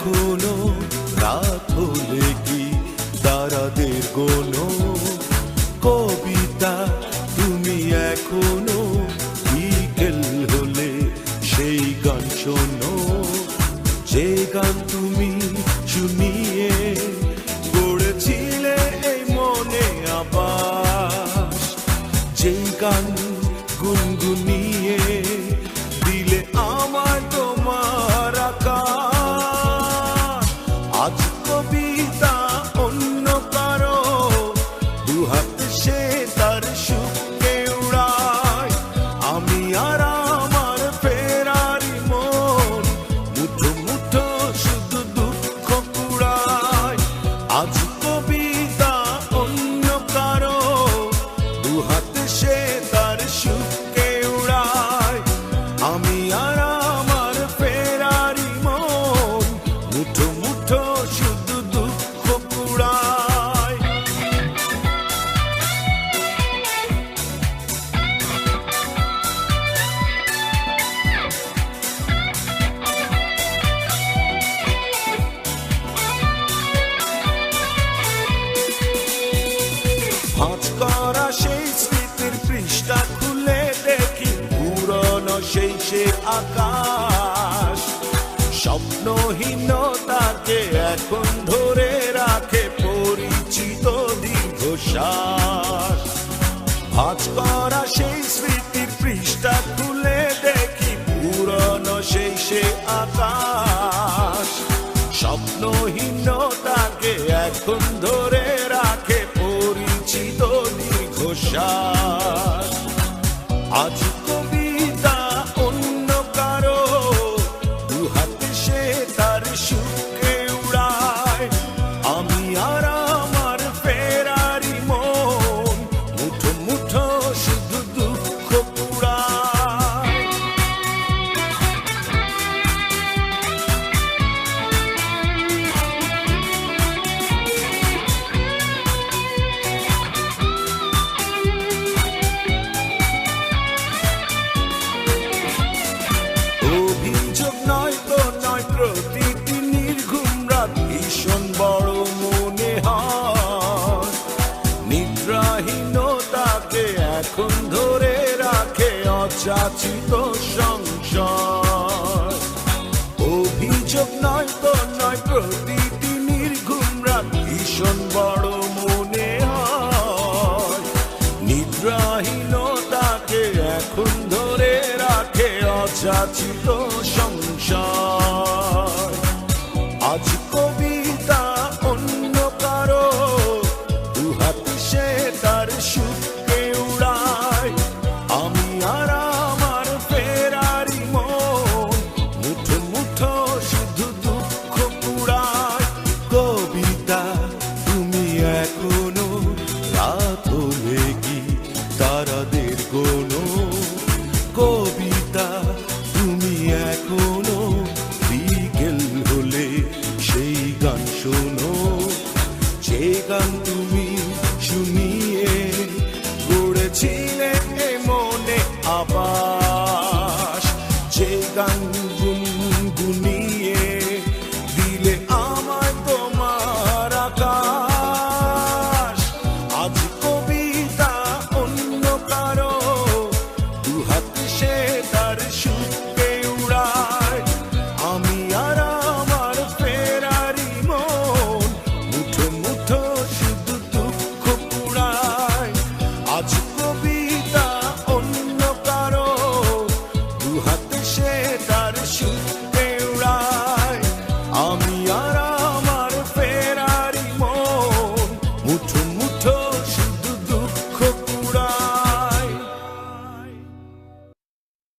এখনো রাত হলে কি তারাদের গোনো কবিতা তুমি এখনো বিকেল হলে সেই গান শোনো যে গান তুমি শুনিয়ে গড়েছিলে এই মনে আবাস যে গান গুনগুনিয়ে দিলে আমার তোমার আকাশ আজ কবিতা অন্য কারো দুহাত সে তার সুখকে উড়ায় আমি আর আমার ফেরারি মন মুঠো মুঠো শুধু দুঃখ কুড়ায় আজ কবিতা অন্য কারো দুহাত সে তার সুখকে উড়ায় আমি আর আমার ফেরারি মন মুঠো মুঠো শুধু দুঃখ কুড়ায় ভাঁজ করা সেই স্মৃতির পৃষ্ঠা খুলে দেখি পুরনো সেই সে আকাশ স্বপ্নহীনতাকে এখন ধরে রাখে পরিচিত দীর্ঘশ্বাস ভাঁজ করা সেই স্মৃতির পৃষ্ঠা খুলে দেখি পুরনো সেই সে আকাশ স্বপ্নহীনতাকে এখন ধরে রাখে পরিচিত দীর্ঘশ্বাস আজ কবিতা অন্য কারো দুহাতে সে তার সুখকে উড়ায় আমি আর আমার ফেরারি মন মুঠো মুঠো শুধু দুঃখ কুড়ায় অভিযোগ নয় তো নয় প্রতিটি নির্ঘুম রাত ভীষণ বড় মনে হয় নিদ্রাহীনতাকে এখন ধরে রাখে অযাচিত সংশয় অভিযোগ নয় তো নয় প্রতিটি নির্ঘুম রাত ভীষণ বড় মনে হয় নিদ্রাহীনতাকে এখন ধরে রাখে অযাচিত সংশয় আজ কবিতা অন্য কারো দুহাত সে তার সুখকে উড়ায় আমি আর আমার ফেরারি মন মুঠো মুঠো শুধু দুঃখ কুড়ায় কবিতা তুমি এখনো রাত হলে কি তারাদের গোনো কবিতা তুমি এখনো বিকেল হলে সেই গান শোনো যে গান তুমি শুনিয়ে গড়েছিলে এ মনে আবাস যে গান